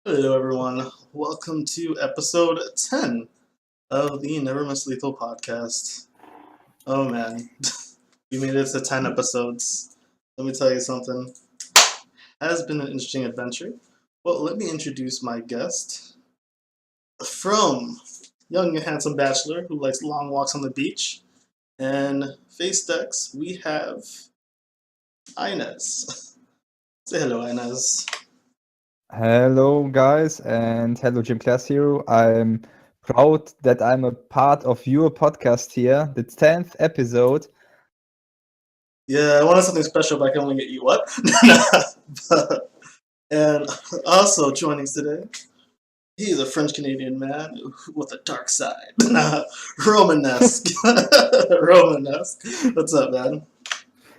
Hello, everyone. Welcome to episode 10 of the Never Miss Lethal podcast. Oh man, we made it to 10 episodes. Let me tell you something. It has been an interesting adventure. Well, let me introduce my guest. From young and handsome bachelor who likes long walks on the beach and face decks, we have Inezz. Say hello, Inezz. Hello, guys, and hello, Jim Class here. I'm proud that I'm a part of your podcast here, the 10th episode. Yeah, I wanted something special, but I can only get you what? And also joining us today, he's a French Canadian man with a dark side. Romanesque. Romanesque. What's up, man?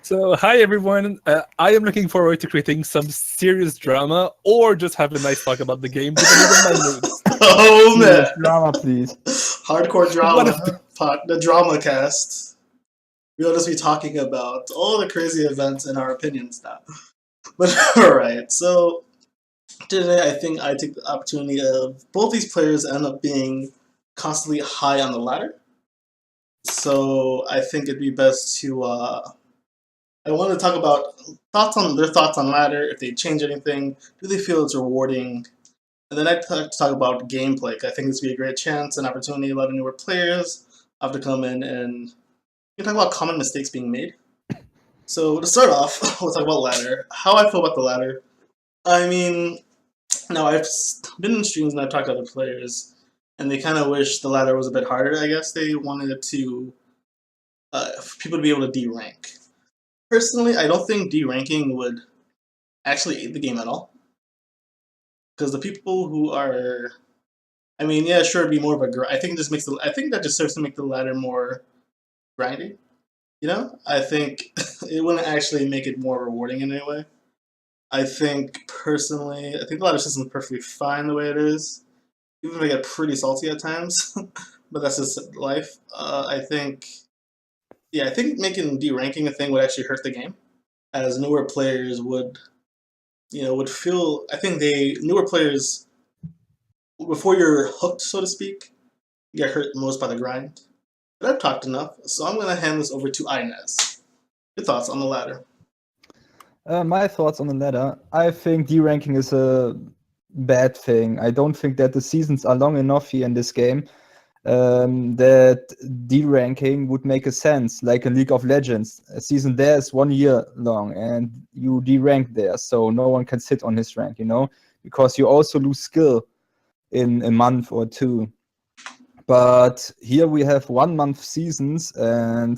So, hi everyone. I am looking forward to creating some serious drama or just have a nice talk about the game, depending on my mood. Oh, man. Drama, please. Hardcore drama. The drama cast. We'll just be talking about all the crazy events and our opinions now. But alright, so today I think I take the opportunity of both these players end up being constantly high on the ladder. So I think it'd be best to I want to talk about their thoughts on ladder, if they change anything, do they feel it's rewarding, and then I'd like to talk about gameplay. I think this would be a great chance, an opportunity. A lot of newer players have to come in and we can talk about common mistakes being made. So to start off, we'll talk about ladder. How I feel about the ladder. I mean, now I've been in streams and I've talked to other players, and they kind of wish the ladder was a bit harder. I guess they wanted it to for people to be able to D-rank. Personally, I don't think D-ranking would actually aid the game at all. Because the people who are, I mean, yeah, sure, it'd be more of a I think that just serves to make the ladder more grindy. You know, I think it wouldn't actually make it more rewarding in any way. I think personally, I think the ladder system is perfectly fine the way it is, even if I get pretty salty at times. But that's just life. I think making D-ranking a thing would actually hurt the game, as newer players would feel. I think newer players, before you're hooked, so to speak, get hurt most by the grind. But I've talked enough, so I'm going to hand this over to Inezz. Your thoughts on the ladder? My thoughts on the ladder. I think D-ranking is a bad thing. I don't think that the seasons are long enough here in this game. That D-ranking would make a sense, like in League of Legends. A season there is 1 year long, and you D-rank there, so no one can sit on his rank, because you also lose skill in a month or two. But here we have 1 month seasons, and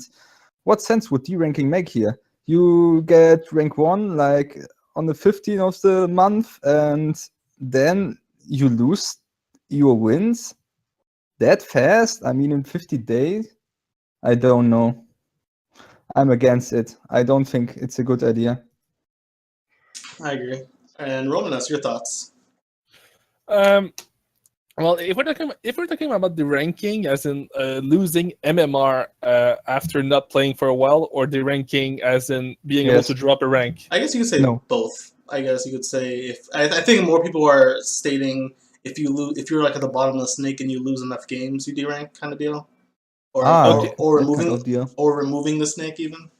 what sense would D-ranking make here? You get rank 1 like on the 15th of the month, and then you lose your wins that fast? I mean, in 50 days? I don't know. I'm against it. I don't think it's a good idea. I agree. And Romanesque, your thoughts? Well, if we're talking about the ranking, as in losing MMR after not playing for a while, or the ranking as in being able to drop a rank. I guess you could say both. I guess you could say I think more people are stating if you're like at the bottom of the snake and you lose enough games, you D-rank kind of deal, or removing the snake even.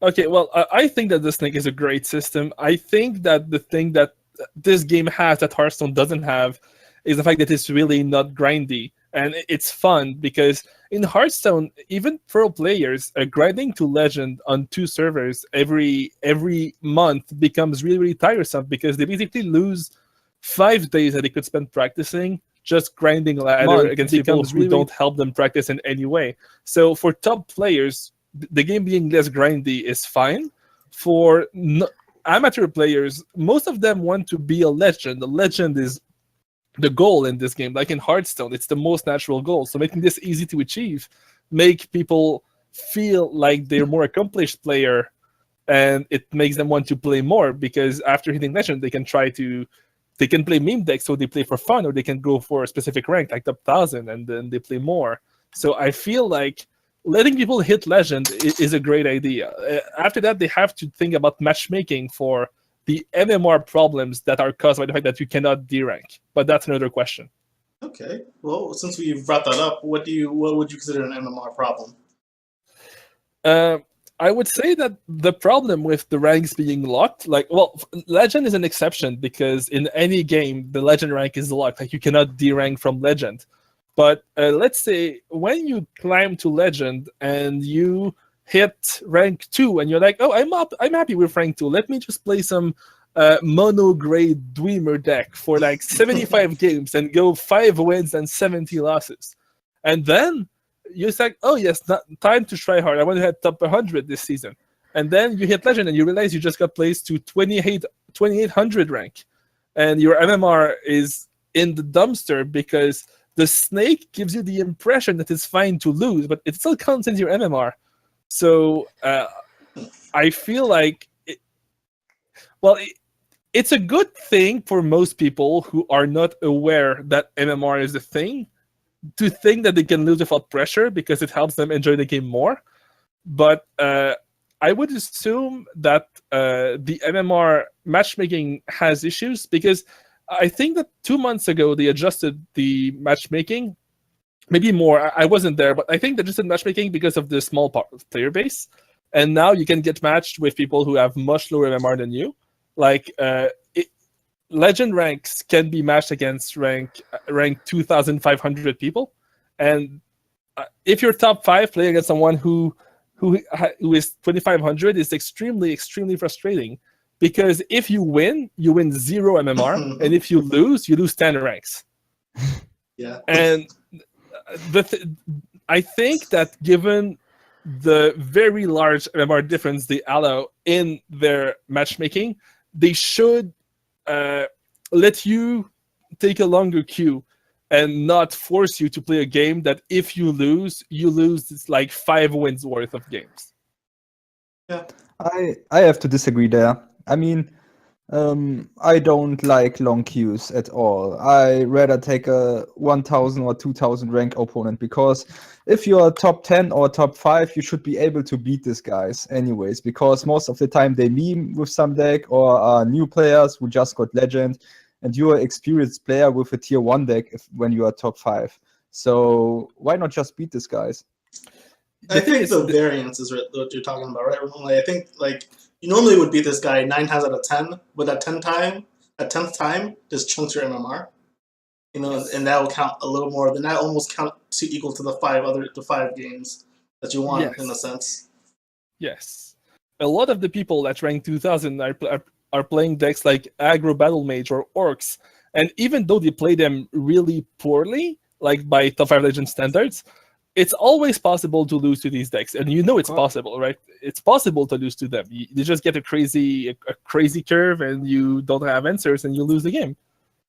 Okay, well, I think that the snake is a great system. I think that the thing that this game has that Hearthstone doesn't have is the fact that it's really not grindy, and it's fun because in Hearthstone, even pro players, grinding to Legend on 2 servers every month becomes really, really tiresome because they basically lose 5 days that they could spend practicing just grinding ladder against people who don't help them practice in any way. So for top players, the game being less grindy is fine. For amateur players, most of them want to be a legend. The legend is the goal in this game. Like in Hearthstone, it's the most natural goal. So making this easy to achieve, make people feel like they're a more accomplished player, and it makes them want to play more because after hitting legend, they can play meme decks, so they play for fun, or they can go for a specific rank like top 1000 and then they play more. So I feel like letting people hit legend is a great idea. After that, they have to think about matchmaking for the MMR problems that are caused by the fact that you cannot derank. But that's another question. Okay. Well, since we brought that up, what would you consider an MMR problem? I would say that the problem with the ranks being locked, Legend is an exception because in any game, the Legend rank is locked. Like, you cannot derank from Legend. But let's say when you climb to Legend and you hit rank 2 and you're like, oh, I'm happy with rank 2. Let me just play some mono-grade Dwemer deck for like 75 games and go 5 wins and 70 losses. And then you're like, oh yes, time to try hard. I want to hit top 100 this season. And then you hit Legend and you realize you just got placed to 2800 rank. And your MMR is in the dumpster because the snake gives you the impression that it's fine to lose, but it still counts into your MMR. So I feel like, it's a good thing for most people who are not aware that MMR is a thing to think that they can lose without pressure because it helps them enjoy the game more. But I would assume that the MMR matchmaking has issues because I think that 2 months ago they adjusted the matchmaking. Maybe more. I wasn't there, but I think they adjusted matchmaking because of the small player base. And now you can get matched with people who have much lower MMR than you. Like, Legend ranks can be matched against rank 2,500 people. And if you're top 5 playing against someone who is 2,500 is extremely, extremely frustrating. Because if you win 0 MMR, and if you lose 10 ranks. Yeah. And I think that given the very large MMR difference they allow in their matchmaking, they should let you take a longer queue and not force you to play a game that if you lose it's like 5 wins worth of games. Yeah. I have to disagree there. I mean, I don't like long queues at all. I rather take a 1,000 or 2,000 rank opponent because if you are top 10 or top 5, you should be able to beat these guys anyways, because most of the time they meme with some deck or are new players who just got Legend, and you're an experienced player with a tier 1 deck when you are top 5. So why not just beat these guys? I think the variance is what you're talking about, right? Like, I think like you normally would beat this guy 9 times out of 10, but at 10th time, just chunks your MMR, and that will count a little more. Then that almost count to equal to the 5 games that you want in a sense. Yes, a lot of the people that rank 2,000 are playing decks like Aggro Battle Mage or Orcs, and even though they play them really poorly, like by top 5 Legend standards, it's always possible to lose to these decks, and it's possible, right? It's possible to lose to them. You just get a crazy curve, and you don't have answers, and you lose the game.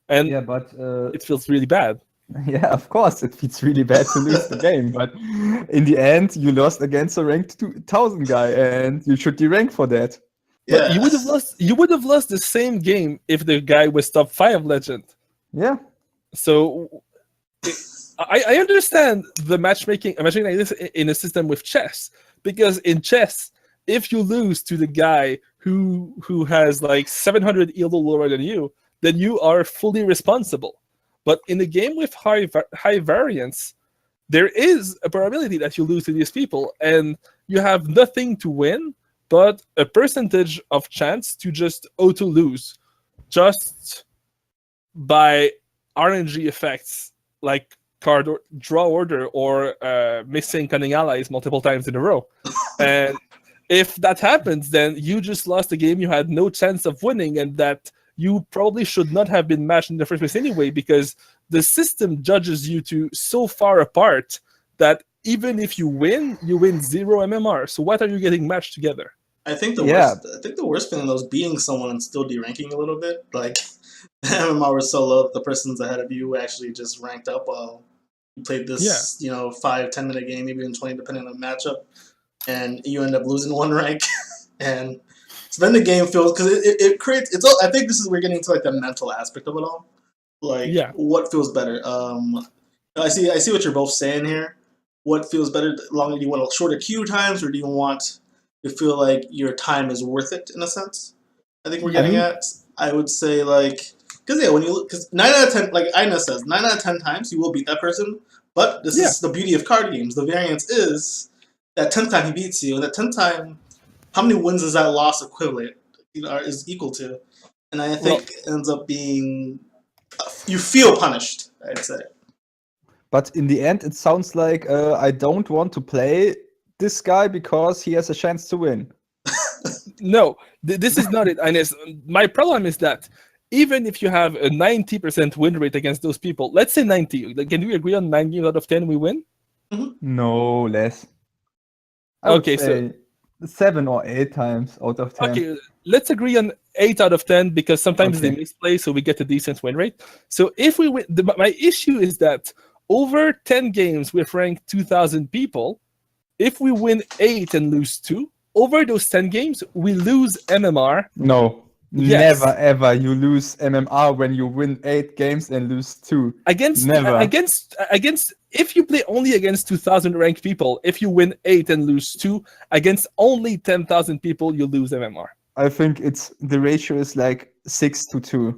And yeah, but it feels really bad. Yeah, of course, it feels really bad to lose the game, but in the end, you lost against a ranked 2,000 guy, and you should derank for that. But you would have lost the same game if the guy was top 5 Legend. Yeah. So I understand the matchmaking like this in a system with chess, because in chess, if you lose to the guy who has like 700 elo lower than you, then you are fully responsible. But in a game with high variance, there is a probability that you lose to these people, and you have nothing to win but a percentage of chance to just auto lose, just by RNG effects like card draw order or missing cunning allies multiple times in a row. And if that happens, then you just lost a game you had no chance of winning, and that you probably should not have been matched in the first place anyway, because the system judges you to so far apart that even if you win 0 MMR. So what are you getting matched together? I think the worst feeling was beating someone and still deranking a little bit. Like, MMR was so low, the person's ahead of you actually just ranked up while you played this, 5-10 minute game, maybe even 20 depending on the matchup, and you end up losing 1 rank. And so then the game feels, because it creates. It's all. I think we're getting to like the mental aspect of it all. Like, what feels better? I see what you're both saying here. What feels better? Longer? Do you want shorter queue times, or do you want to feel like your time is worth it in a sense? I think we're getting at. I would say because 9 out of 10, like Inezz says, 9 out of 10 times you will beat that person. But this is the beauty of card games. The variance is that 10th time he beats you, and that 10th time, how many wins is that loss equivalent? Is equal to, and I think it ends up being you feel punished. I'd say. But in the end, it sounds like I don't want to play this guy because he has a chance to win. No, this is not it, Inezz. My problem is that even if you have a 90% win rate against those people, let's say 90, can we agree on 9 games out of 10 we win? Mm-hmm. No, less. Okay, so 7 or 8 times out of 10. Okay, let's agree on 8 out of 10 because sometimes they misplay, so we get a decent win rate. So if we win, my issue is that over 10 games with ranked 2,000 people, if we win 8 and lose 2, over those 10 games, we lose MMR. No. Yes. Never ever you lose MMR when you win 8 games and lose 2. Against if you play only against 2,000 ranked people, if you win 8 and lose 2, against only 10,000 people, you lose MMR. I think the ratio is like 6-2.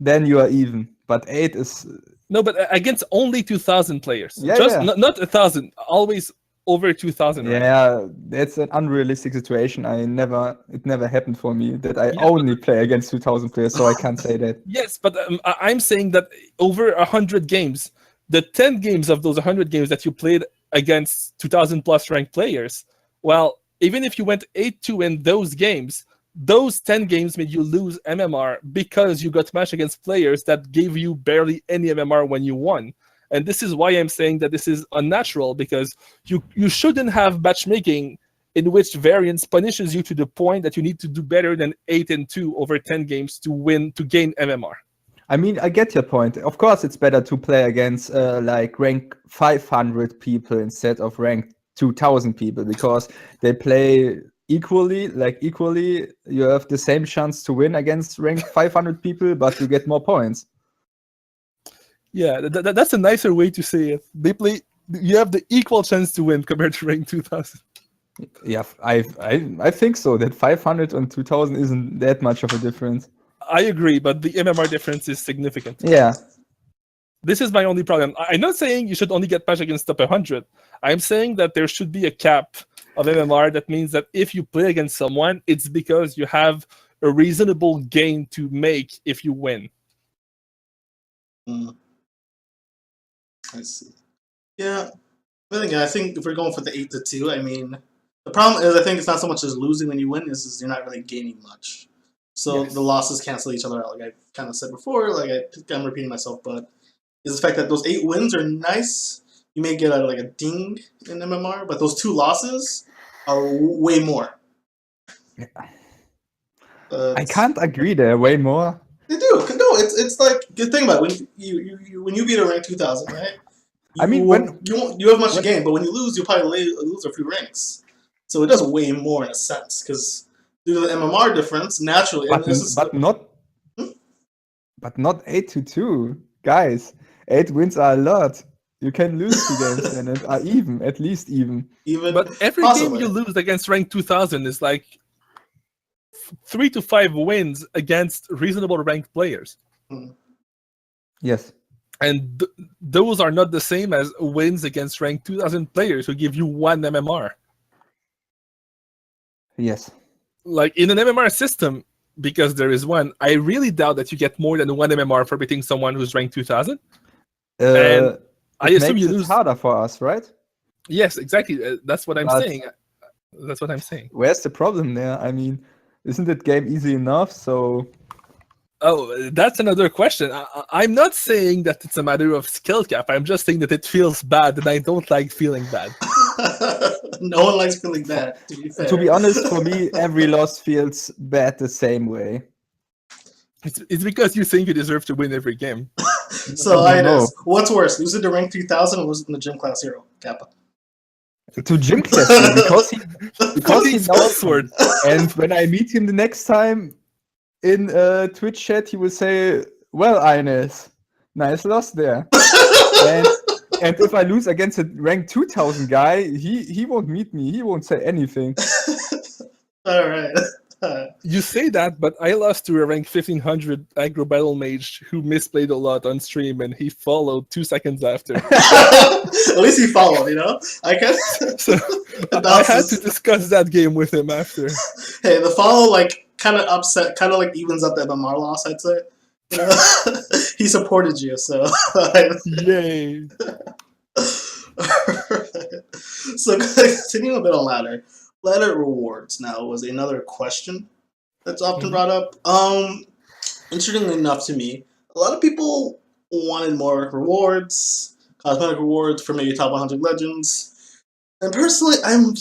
Then you are even. But 8 is no, but against only 2,000 players. Not 1,000. Always over 2,000. Right? Yeah, that's an unrealistic situation. It never happened for me that I only play against 2,000 players, so I can't say that. Yes, but I'm saying that over 100 games, the 10 games of those 100 games that you played against 2,000 plus ranked players, well, even if you went 8-2 in those games, those 10 games made you lose MMR because you got matched against players that gave you barely any MMR when you won. And this is why I'm saying that this is unnatural, because you shouldn't have matchmaking in which variance punishes you to the point that you need to do better than 8-2 over 10 games to gain MMR. I mean, I get your point. Of course, it's better to play against like rank 500 people instead of rank 2,000 people, because they play equally. You have the same chance to win against rank 500 people, but you get more points. Yeah, that's a nicer way to say it. You have the equal chance to win compared to rank 2,000. Yeah, I think so. That 500 and 2,000 isn't that much of a difference. I agree, but the MMR difference is significant. Yeah. This is my only problem. I'm not saying you should only get patched against top 100. I'm saying that there should be a cap of MMR. That means that if you play against someone, it's because you have a reasonable gain to make if you win. I see. Yeah. But again, I think if we're going for the 8-2, I mean, the problem is I think it's not so much as losing when you win, is you're not really gaining much. So the losses cancel each other out. Like I kind of said before, I'm repeating myself, but is the fact that those 8 wins are nice. You may get a ding in MMR, but those 2 losses are way more. I can't agree there. Way more. They do. No, it's like good thing about it. When you beat a rank 2,000, right? You have much to gain, but when you lose, you'll probably lose a few ranks. So it does way more in a sense, because due to the MMR difference, naturally, but not 8-2, guys. 8 wins are a lot. You can lose 2 games and are even, at least even. But every game you lose against rank 2,000 is like 3 to 5 wins against reasonable ranked players. Yes. And those are not the same as wins against ranked 2,000 players who give you 1 MMR. Yes. Like in an MMR system, because there is one, I really doubt that you get more than 1 MMR for beating someone who's ranked 2,000. And I assume you lose. It's harder for us, right? Yes, exactly. That's what I'm saying. That's what I'm saying. Where's the problem there? I mean, isn't it game easy enough? So. Oh, that's another question. I'm not saying that it's a matter of skill cap. I'm just saying that it feels bad, and I don't like feeling bad. No one likes feeling bad, to be fair. To be honest, for me, every loss feels bad the same way. It's because you think you deserve to win every game. So, Inezz, what's worse, losing to rank 3,000 or losing to Gym Class Hero, Kappa? To Gym Class Hero, because he knows sword. And when I meet him the next time in Twitch chat, he will say, "Well, Inezz, nice loss there." and if I lose against a rank 2,000 guy, he won't meet me. He won't say anything. All right. You say that, but I lost to a rank 1500 aggro battle mage who misplayed a lot on stream, and he followed 2 seconds after. At least he followed, you know? I guess. So I had to discuss that game with him after. Hey, the follow, like, kind of upset, kind of, like, evens up the MMR loss, I'd say. You know? He supported you, so. Yay. So, continuing a bit on ladder. Ladder rewards now was another question that's often brought up. Interestingly enough to me, a lot of people wanted more rewards, cosmetic rewards for maybe top 100 legends. And personally, I'm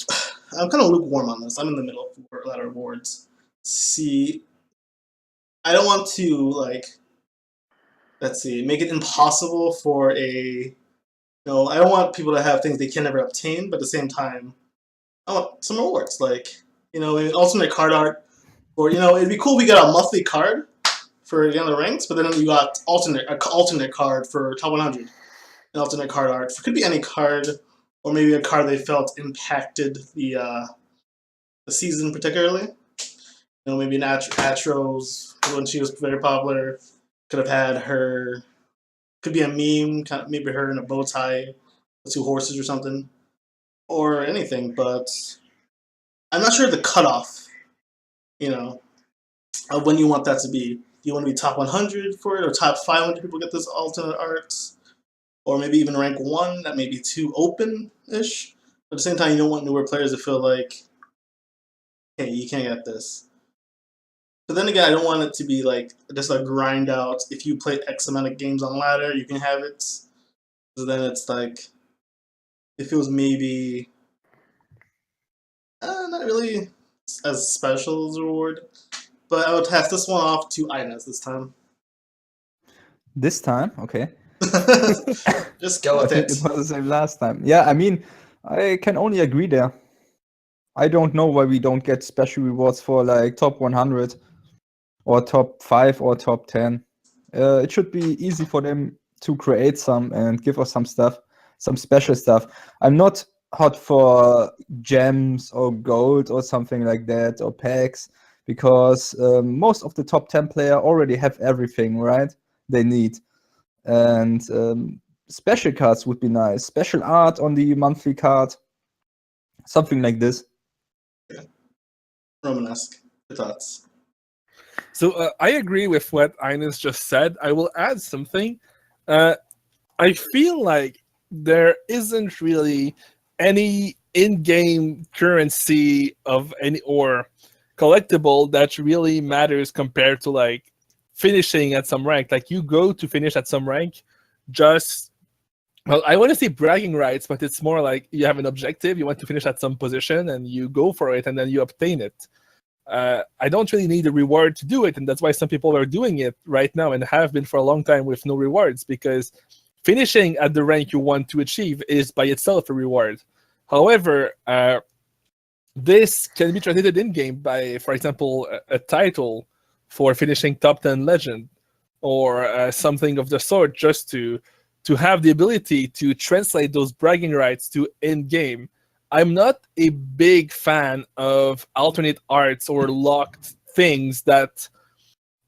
kind of lukewarm on this. I'm in the middle for ladder rewards. See, I don't want to, like, let's see, make it impossible for I don't want people to have things they can never obtain, but at the same time, I want some rewards, like, an alternate card art, or, it'd be cool if we got a monthly card for the ranks, but then you got alternate card for top 100, an alternate card art. It could be any card, or maybe a card they felt impacted the season particularly. Maybe Atro's, when she was very popular, could have had her, could be a meme, maybe her in a bow tie, with 2 horses or something. Or anything, but I'm not sure the cutoff, of when you want that to be. Do you want to be top 100 for it, or top 500 people get this alternate arts? Or maybe even rank 1, that may be too open-ish. But at the same time, you don't want newer players to feel like, hey, you can't get this. But then again, I don't want it to be like just a grind out. If you play X amount of games on ladder, you can have it. So then it's like, it feels maybe not really as special as a reward. But I would pass this one off to Inezz this time. This time? Okay. Just go with it. It was the same last time. Yeah, I mean, I can only agree there. I don't know why we don't get special rewards for like top 100 or top 5 or top 10. It should be easy for them to create some and give us some stuff. Some special stuff. I'm not hot for gems or gold or something like that, or packs, because most of the top 10 player already have everything, right? They need. And special cards would be nice. Special art on the monthly card. Something like this. Yeah. Romanesque, your thoughts? So I agree with what Inezz just said. I will add something. I feel like there isn't really any in-game currency of any or collectible that really matters compared to like finishing at some rank. Like you go to finish at some rank, I want to say bragging rights, but it's more like you have an objective, you want to finish at some position, and you go for it, and then you obtain it. I don't really need a reward to do it, and that's why some people are doing it right now and have been for a long time with no rewards, because finishing at the rank you want to achieve is by itself a reward. However, this can be translated in-game by, for example, a title for finishing top 10 legend, or something of the sort, just to have the ability to translate those bragging rights to in-game. I'm not a big fan of alternate arts or locked things that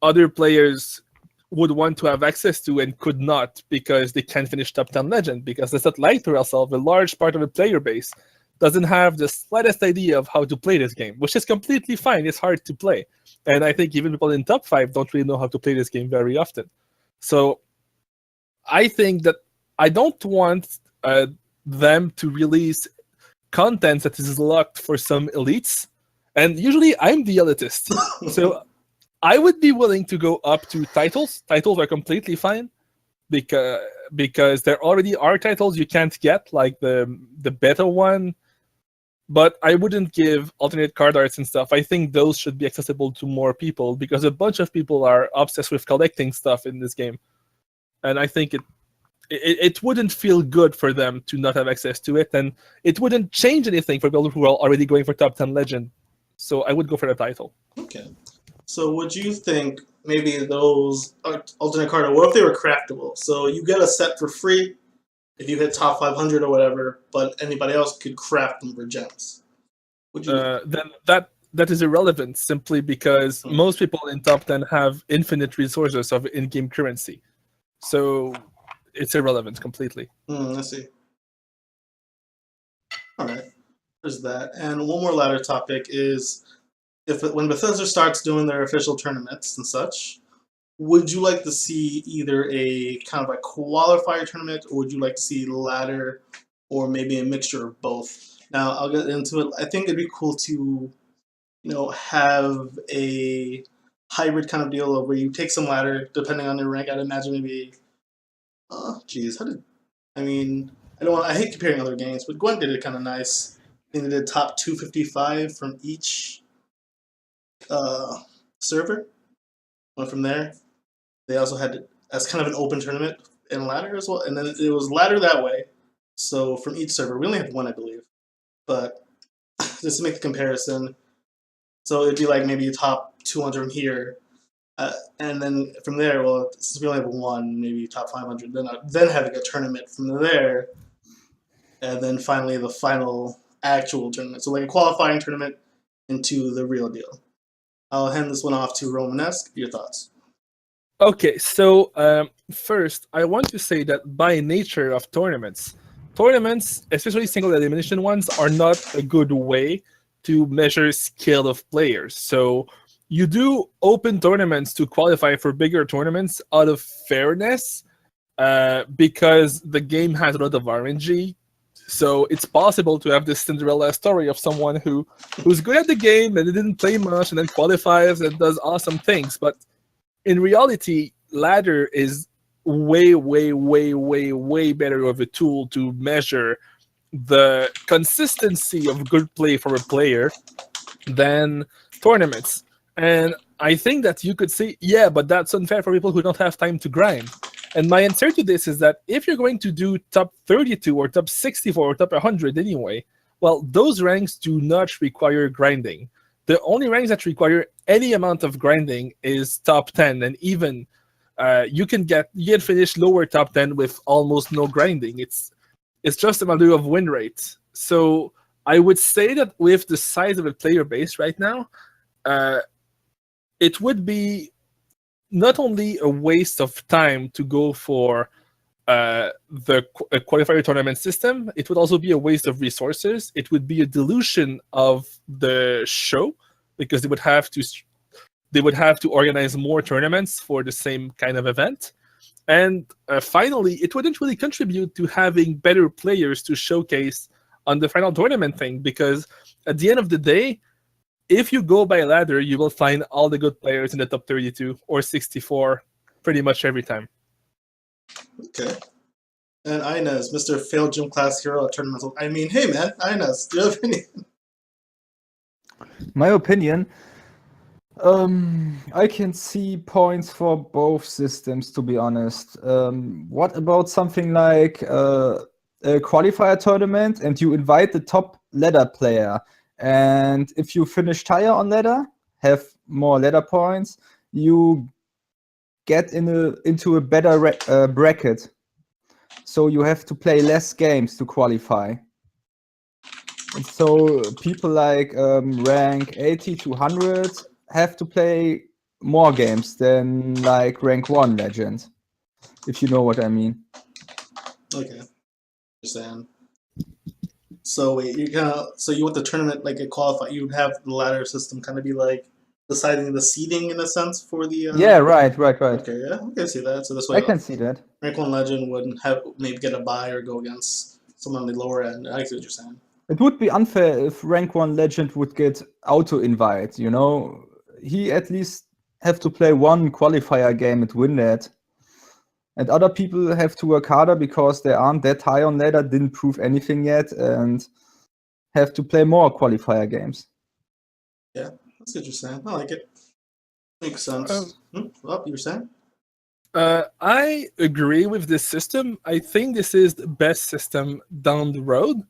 other players would want to have access to and could not because they can't finish top 10 legend, because let's not lie to ourselves, a large part of the player base doesn't have the slightest idea of how to play this game, which is completely fine. It's hard to play. And I think even people in top 5 don't really know how to play this game very often. So I think that I don't want them to release content that is locked for some elites. And usually I'm the elitist. So I would be willing to go up to titles. Titles are completely fine because there already are titles you can't get, like the beta one. But I wouldn't give alternate card arts and stuff. I think those should be accessible to more people, because a bunch of people are obsessed with collecting stuff in this game. And I think it wouldn't feel good for them to not have access to it, and it wouldn't change anything for people who are already going for top 10 legend. So I would go for the title. Okay. So would you think maybe those alternate card, what if they were craftable? So you get a set for free if you hit top 500 or whatever, but anybody else could craft them for gems. Would you? Then that that is irrelevant simply because most people in top 10 have infinite resources of in-game currency. So it's irrelevant completely. I see. All right. There's that. And one more ladder topic is when Bethesda starts doing their official tournaments and such, would you like to see either a kind of a qualifier tournament, or would you like to see ladder, or maybe a mixture of both? Now, I'll get into it. I think it'd be cool to, have a hybrid kind of deal of where you take some ladder, depending on your rank. I'd imagine maybe, I hate comparing other games, but Gwent did it kind of nice. I think they did top 255 from each server. Went from there. They also had it as kind of an open tournament and ladder as well, and then it was ladder that way. So from each server, we only had one, I believe, but just to make the comparison, so it'd be like maybe top 200 from here, and then from there, well, since we only have one, maybe top 500. Then having a tournament from there, and then finally the final actual tournament. So like a qualifying tournament into the real deal. I'll hand this one off to Romanesque. Your thoughts? Okay, so first, I want to say that by nature of tournaments, especially single elimination ones, are not a good way to measure skill of players. So you do open tournaments to qualify for bigger tournaments out of fairness, because the game has a lot of RNG. So it's possible to have this Cinderella story of someone who's good at the game and didn't play much and then qualifies and does awesome things. But in reality, ladder is way, way, way, way, way better of a tool to measure the consistency of good play for a player than tournaments. And I think that you could say, yeah, but that's unfair for people who don't have time to grind. And my answer to this is that if you're going to do top 32 or top 64 or top 100 anyway, well, those ranks do not require grinding. The only ranks that require any amount of grinding is top 10, and even you can finish lower top 10 with almost no grinding. It's just a matter of win rate. So I would say that with the size of a player base right now, it would be not only a waste of time to go for the qualifier tournament system, it would also be a waste of resources. It would be a dilution of the show, because they would have to organize more tournaments for the same kind of event. And finally, it wouldn't really contribute to having better players to showcase on the final tournament thing, because at the end of the day, if you go by ladder, you will find all the good players in the top 32 or 64 pretty much every time. Okay. And Inezz, Mr. Failed Gym Class Hero at tournaments. I mean, hey man, Inezz, do you have any? My opinion, I can see points for both systems, to be honest. What about something like a qualifier tournament, and you invite the top ladder player, and if you finish higher on ladder, have more ladder points, you get into a better bracket. So you have to play less games to qualify. And so people like rank 80 to 100 have to play more games than like rank 1 legend, if you know what I mean. Okay, understand. So wait, you want the tournament like a qualify? You would have the ladder system kind of be like deciding the seeding in a sense for the. Yeah, right. Okay, yeah, I can see that. So this way, I can see that. Rank 1 legend wouldn't have maybe get a bye or go against someone on the lower end. I see what you're saying. It would be unfair if rank 1 legend would get auto invite. You know, he at least have to play one qualifier game and win that. And other people have to work harder because they aren't that high on ladder, didn't prove anything yet, and have to play more qualifier games. Yeah, that's what you're saying. I like it. Makes sense. What you were saying? I agree with this system. I think this is the best system down the road.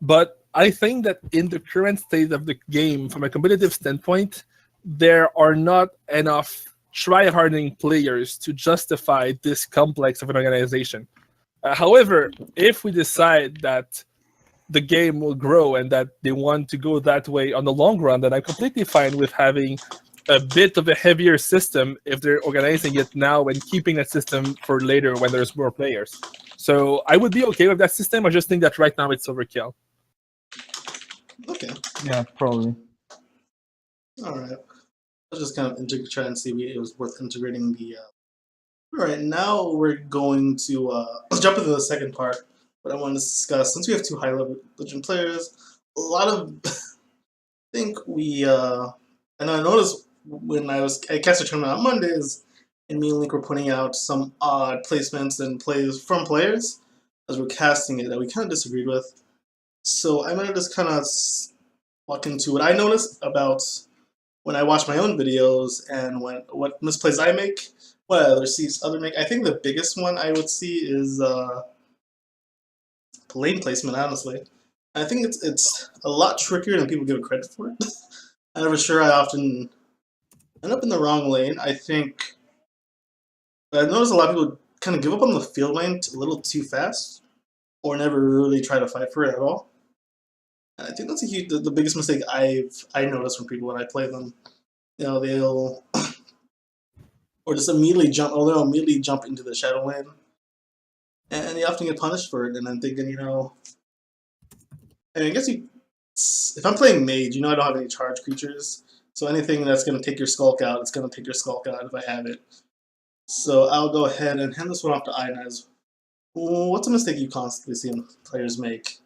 But I think that in the current state of the game, from a competitive standpoint, there are not enough try-harding players to justify this complex of an organization. However, if we decide that the game will grow and that they want to go that way on the long run, then I'm completely fine with having a bit of a heavier system if they're organizing it now and keeping that system for later when there's more players. So I would be okay with that system. I just think that right now it's overkill. Okay. Yeah, probably. All right. I was just kind of try and see if it was worth integrating the. All right, now we're going to let's jump into the second part. What I want to discuss, since we have two high-level legend players, a lot of I think we and I noticed when I cast a tournament on Mondays, and me and Link were putting out some odd placements and plays from players as we're casting it that we kind of disagreed with. So I'm gonna just kind of walk into what I noticed about when I watch my own videos and what misplays I make, what other make. I think the biggest one I would see is lane placement. Honestly, I think it's a lot trickier than people give it credit for. I'm never sure. I often end up in the wrong lane. I think I've noticed a lot of people kind of give up on the field lane a little too fast, or never really try to fight for it at all. And I think that's the biggest mistake I notice from people when I play them. You know, they'll or just immediately they'll immediately jump into the shadow lane, and they often get punished for it. And I'm thinking, I guess if I'm playing mage, I don't have any charge creatures, so anything that's going to take your skulk out, it's going to take your skulk out if I have it. So I'll go ahead and hand this one off to Inezz. What's a mistake you constantly see players make?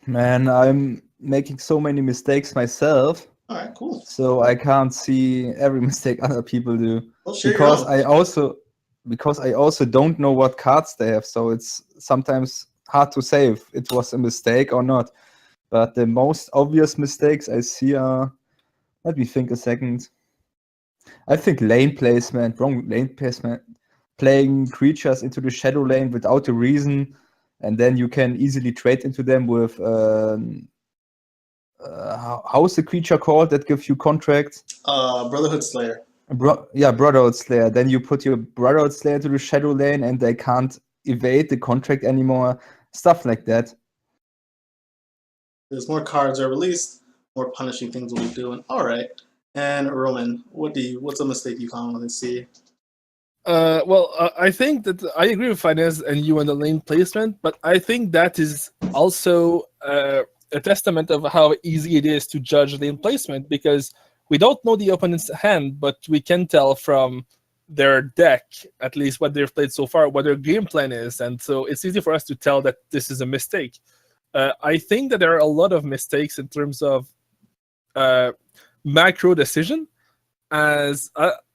Man, I'm making so many mistakes myself. All right, cool. So I can't see every mistake other people do. Well, share because your own. I also don't know what cards they have, so it's sometimes hard to say if it was a mistake or not. But the most obvious mistakes I see are, let me think a second. I think wrong lane placement, playing creatures into the shadow lane without a reason, and then you can easily trade into them with how's the creature called that gives you contracts? Brotherhood Slayer. Brotherhood Slayer. Then you put your Brotherhood Slayer to the shadow lane and they can't evade the contract anymore. Stuff like that. As more cards are released, more punishing things will be doing. All right. And Roman, what's a mistake you commonly see? I think that I agree with Inezz and you on the lane placement, but I think that is also a testament of how easy it is to judge lane placement, because we don't know the opponent's hand, but we can tell from their deck, at least what they've played so far, what their game plan is, and so it's easy for us to tell that this is a mistake. I think that there are a lot of mistakes in terms of macro decision, as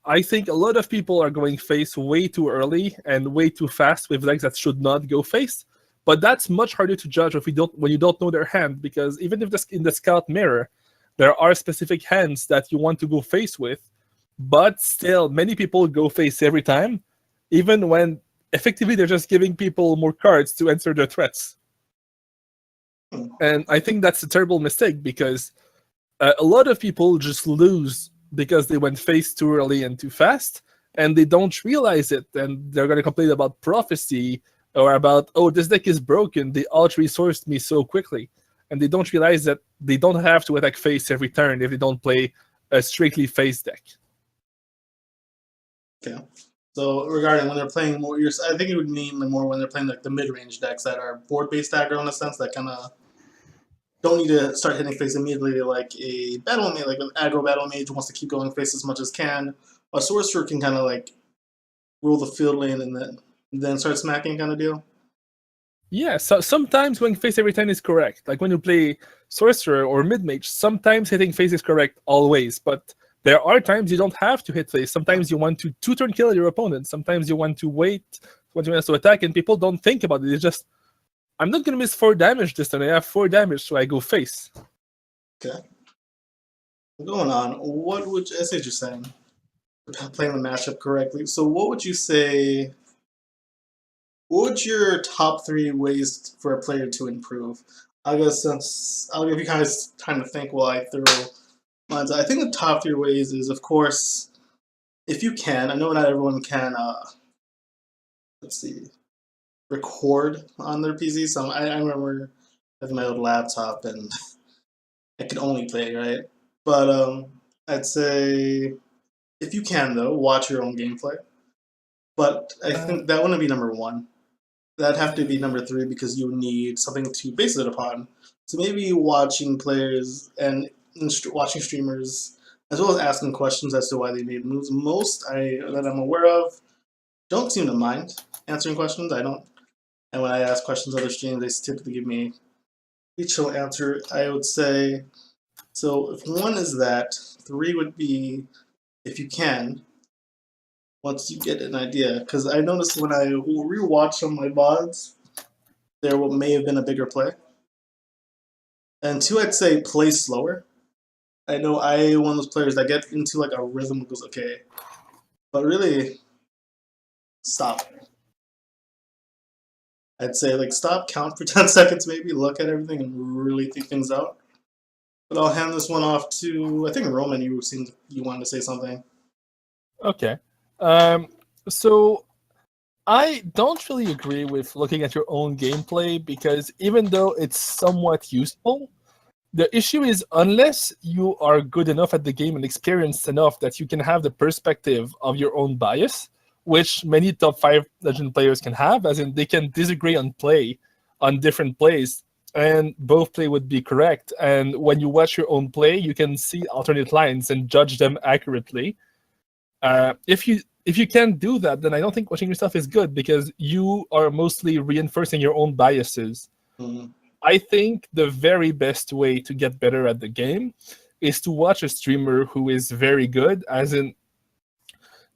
I think a lot of people are going face way too early and way too fast with decks that should not go face. But that's much harder to judge when you don't know their hand, because even if in the scout mirror, there are specific hands that you want to go face with, but still many people go face every time, even when effectively they're just giving people more cards to answer their threats. And I think that's a terrible mistake, because a lot of people just lose because they went face too early and too fast, and they don't realize it, and they're going to complain about prophecy or about, oh, this deck is broken, they out-resourced me so quickly. And they don't realize that they don't have to attack face every turn if they don't play a strictly face deck. Okay. So regarding when they're playing more, I think it would mean more when they're playing like the mid-range decks that are board-based aggro in a sense, that kind of don't need to start hitting face immediately, like a battle mage, like an aggro battle mage wants to keep going face as much as can. A sorcerer can kind of like rule the field lane and then start smacking kind of deal. Yeah, so sometimes going face every turn is correct. Like when you play sorcerer or mid-mage, sometimes hitting face is correct always, but there are times you don't have to hit face. Sometimes you want to two-turn kill your opponent. Sometimes you want to wait 20 minutes to attack, and people don't think about it. It's just, I'm not going to miss 4 damage this turn. I have 4 damage, so I go face. Okay. Going on, I say what you're saying, playing the matchup correctly. So what would you say, what would your top 3 ways for a player to improve? I guess since I'll give you guys time to think while I throw mine. I think the top 3 ways is, of course, if you can, I know not everyone can, record on their PC. So I remember with my old laptop, and I can only play, right? But I'd say if you can though, watch your own gameplay. But I think that wouldn't be number one. That'd have to be number three because you need something to base it upon. So maybe watching players and watching streamers, as well as asking questions as to why they made moves. That I'm aware of don't seem to mind answering questions. I don't. And when I ask questions on other streams, they typically give me a chill answer. I would say, so if one is that, three would be if you can, once you get an idea. Because I noticed when I rewatched some of my VODs, there may have been a bigger play. And two, I'd say play slower. I know I'm one of those players that get into like a rhythm and goes, okay. But really, stop. I'd say like stop, count for 10 seconds maybe, look at everything and really think things out. But I'll hand this one off to, I think, Roman, you wanted to say something. Okay. So I don't really agree with looking at your own gameplay because even though it's somewhat useful, the issue is unless you are good enough at the game and experienced enough that you can have the perspective of your own bias, which many top 5 Legend players can have, as in they can disagree on different plays, and both play would be correct. And when you watch your own play, you can see alternate lines and judge them accurately. If you can't do that, then I don't think watching yourself is good because you are mostly reinforcing your own biases. Mm-hmm. I think the very best way to get better at the game is to watch a streamer who is very good, as in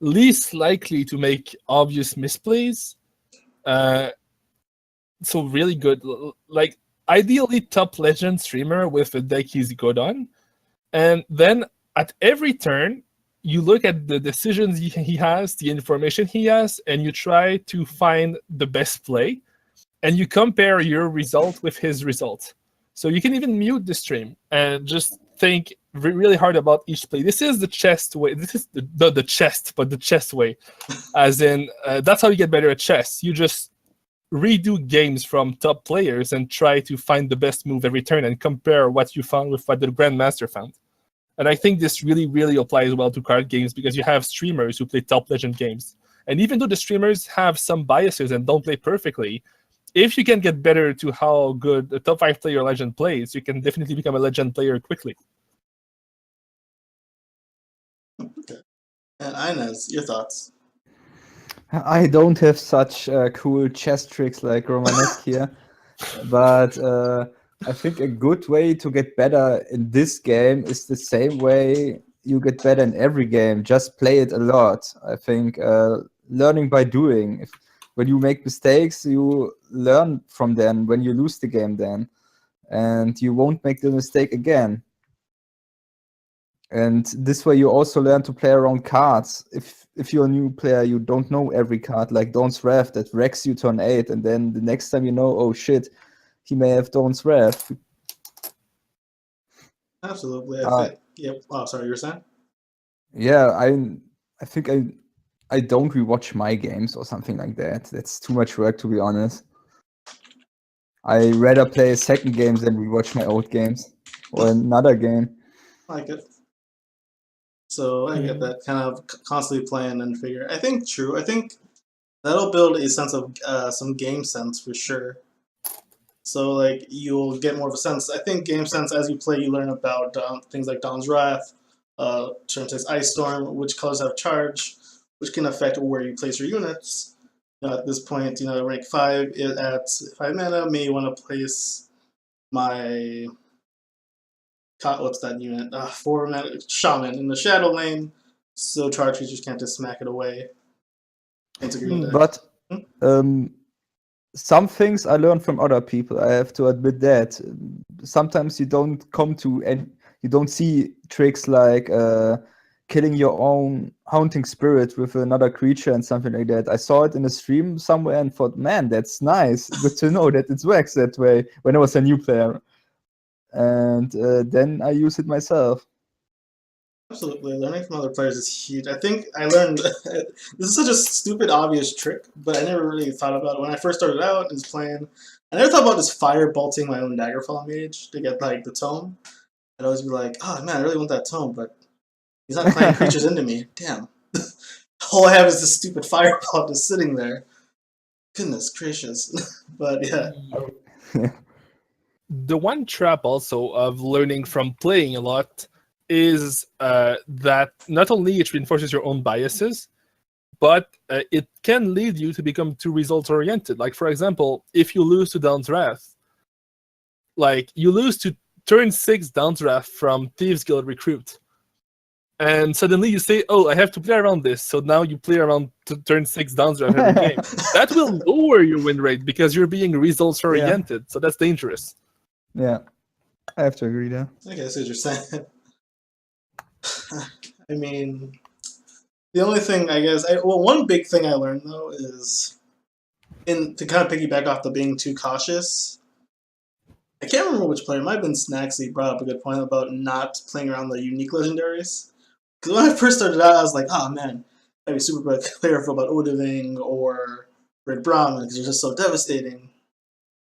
least likely to make obvious misplays. So really good, like ideally top Legend streamer with a deck he's good on. And then at every turn, you look at the decisions he has, the information he has, and you try to find the best play. And you compare your result with his result. So you can even mute the stream and just think really hard about each play. This is the chess way. This is the chess, but the chess way. As in, that's how you get better at chess. You just redo games from top players and try to find the best move every turn and compare what you found with what the Grandmaster found. And I think this really, really applies well to card games because you have streamers who play top Legend games. And even though the streamers have some biases and don't play perfectly, if you can get better to how good a top 5 player Legend plays, you can definitely become a Legend player quickly. Okay. And Inezz, your thoughts? I don't have such cool chess tricks like Romanesque here, but I think a good way to get better in this game is the same way you get better in every game. Just play it a lot. I think learning by doing. When you make mistakes, you learn from them. When you lose the game, then, and you won't make the mistake again. And this way, you also learn to play around cards. If you're a new player, you don't know every card, like Dawn's Wrath that wrecks you turn 8, and then the next time you know, oh shit, he may have Dawn's Wrath. Absolutely. I think. Yep. Oh, sorry, you were saying? Yeah, I think I don't rewatch my games or something like that. That's too much work, to be honest. I rather play a second game than rewatch my old games or another game. I like it. So I get that kind of constantly playing and figure. I think true. I think that'll build a sense of some game sense for sure. So like you'll get more of a sense. I think game sense as you play, you learn about things like Dawn's Wrath, turn takes Ice Storm, which colors have charge, which can affect where you place your units. At this point, rank 5 at 5 mana, may want to place my what's that unit? 4 mana Shaman in the Shadow Lane, so charge creatures can't just smack it away. But some things I learned from other people. I have to admit that sometimes you don't come to and you don't see tricks like killing your own haunting spirit with another creature and something like that. I saw it in a stream somewhere and thought, man, that's nice. Good to know that it works that way when I was a new player. And then I use it myself. Absolutely, learning from other players is huge. I think I learned this is such a stupid, obvious trick, but I never really thought about it when I first started out and was playing. I never thought about just fire bolting my own Daggerfall mage to get like the tome. I'd always be like, oh man, I really want that tome, but he's not playing creatures into me. Damn. All I have is this stupid fireball just sitting there. Goodness gracious. But yeah. The one trap also of learning from playing a lot is that not only it reinforces your own biases, but it can lead you to become too results-oriented. Like, for example, if you lose to Dawn's Wrath, like, you lose to turn 6 Dawn's Wrath from Thieves Guild Recruit, and suddenly you say, oh, I have to play around this, so now you play around to turn 6 Dawn's Wrath every game. That will lower your win rate because you're being results-oriented, so that's dangerous. Yeah, I have to agree there. I guess what you're saying. I mean, the only thing I guess, one big thing I learned though is, to kind of piggyback off the being too cautious. I can't remember which player. It might have been Snacksy brought up a good point about not playing around the unique legendaries. Because when I first started out, I was like, oh man, I'd be super careful about Odiving or Red Brahmin because they're just so devastating.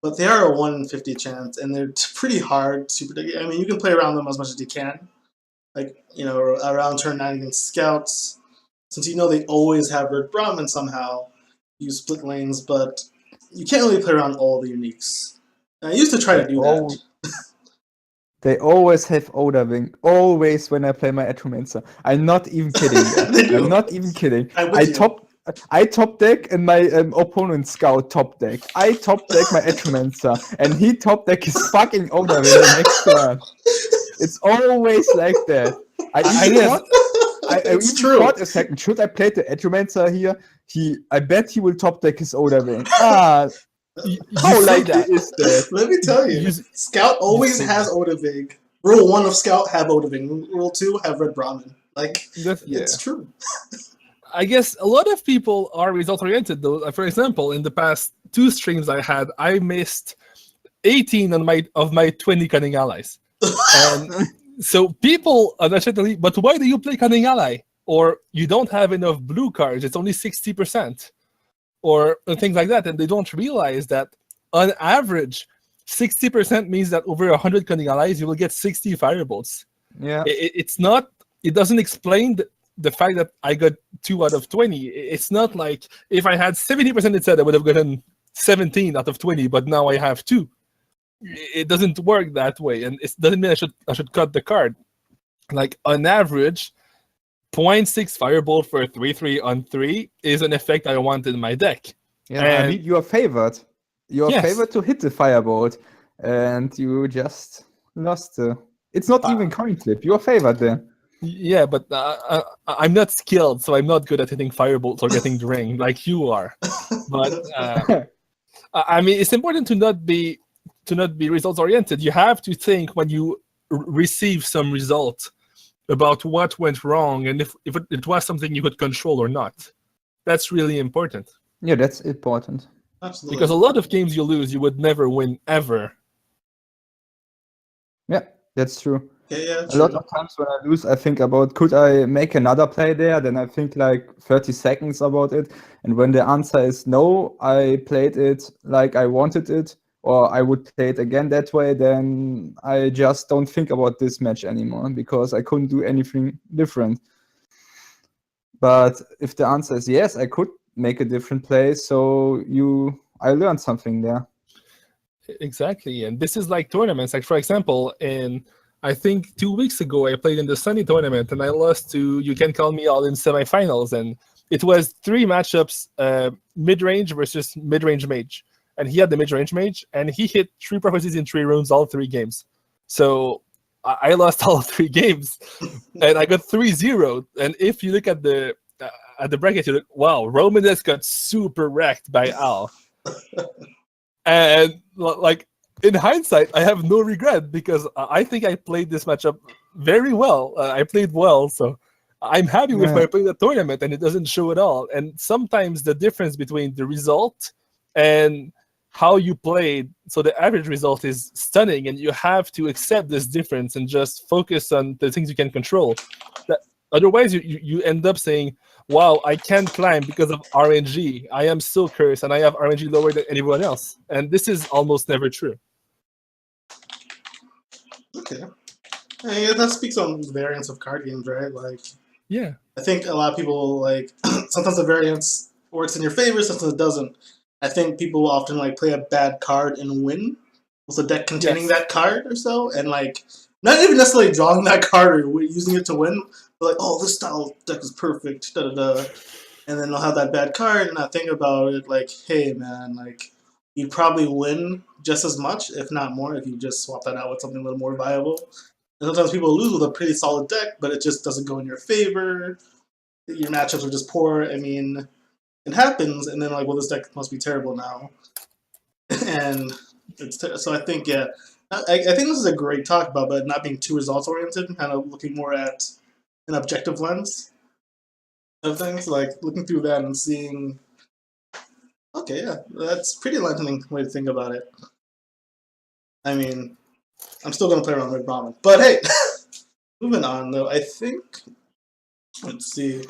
But they are a 1 in 50 chance, and they're pretty hard to predict. I mean, you can play around them as much as you can. Like, you know, around turn 9 against scouts. Since you know they always have Red Brahmin somehow, you split lanes, but you can't really play around all the uniques. And I used to try to do that. They always have Odaving. Always when I play my Atromancer. I'm not even kidding. I'm not even kidding. I top deck and my opponent scout top deck. I top deck my Atromancer and he top deck his fucking Odaving the next turn. It's always like that. I thought a second. Should I play the Atromancer here? I bet he will top deck his Odaving. How likely is that? Let me tell you, Scout always has Odaving. Rule 1 of Scout, have Odaving. Rule 2, have Red Brahmin. Like, it's true. I guess a lot of people are result-oriented, though. For example, in the past 2 streams I had, I missed 18 of my 20 Cunning Allies. And so people, unfortunately, but why do you play Cunning Ally? Or you don't have enough blue cards, it's only 60%. Or things like that, and they don't realize that on average, 60% means that over 100 Cunning Allies, you will get 60 Firebolts. Yeah, it's not. It doesn't explain the fact that I got 2 out of 20. It's not like if I had 70% instead, I would have gotten 17 out of 20, but now I have 2. It doesn't work that way, and it doesn't mean I should cut the card. Like on average, 0.6 Firebolt for 3/3 on 3 is an effect I want in my deck. Yeah, and I mean, you are favored. You are favored to hit the Firebolt, and you just lost. It's not even coin flip. You are favored there. Yeah, but I'm not skilled, so I'm not good at hitting Firebolts or getting drained like you are. But I mean, it's important to not be results oriented. You have to think when you receive some result about what went wrong and if it was something you could control or not. That's really important. Yeah, that's important. Absolutely. Because a lot of games you lose, you would never win ever. Yeah, that's true. Yeah, a lot of times when I lose, I think about, could I make another play there? Then I think like 30 seconds about it. And when the answer is no, I played it like I wanted it, or I would play it again that way, then I just don't think about this match anymore because I couldn't do anything different. But if the answer is yes, I could make a different play, so I learned something there. Exactly, and this is like tournaments. Like, for example, I think 2 weeks ago, I played in the Sunny tournament, and I lost to You Can Call Me All in semifinals, and it was 3 matchups, mid-range versus mid-range mage. And he had the mid-range mage, and he hit 3 prophecies in 3 rounds, all 3 games. So I lost all 3 games, and I got 3-0. And if you look at the bracket, you look, wow, Romanesque got super wrecked by Al. And like in hindsight, I have no regret because I think I played this matchup very well. I played well, so I'm happy with my play in the tournament, and it doesn't show at all. And sometimes the difference between the result and how you played, so the average result is stunning, and you have to accept this difference and just focus on the things you can control. Otherwise, you end up saying, wow, I can't climb because of RNG. I am so cursed, and I have RNG lower than anyone else. And this is almost never true. Okay. Yeah, that speaks on variance of card games, right? Like, yeah, I think a lot of people, like, sometimes the variance works in your favor, sometimes it doesn't. I think people often, like, play a bad card and win with a deck containing that card or so, and, like, not even necessarily drawing that card or using it to win, but like, oh, this style deck is perfect, da-da-da. And then they'll have that bad card, and I think about it like, hey, man, like, you'd probably win just as much, if not more, if you just swap that out with something a little more viable. And sometimes people lose with a pretty solid deck, but it just doesn't go in your favor. Your matchups are just poor. I mean, it happens, and then, like, well, this deck must be terrible now. And so I think, yeah, I think this is a great talk about, but not being too results-oriented, and kind of looking more at an objective lens of things, like looking through that and seeing, okay, yeah, that's pretty enlightening way to think about it. I mean, I'm still going to play around with Ramen. But hey, moving on, though, I think, let's see.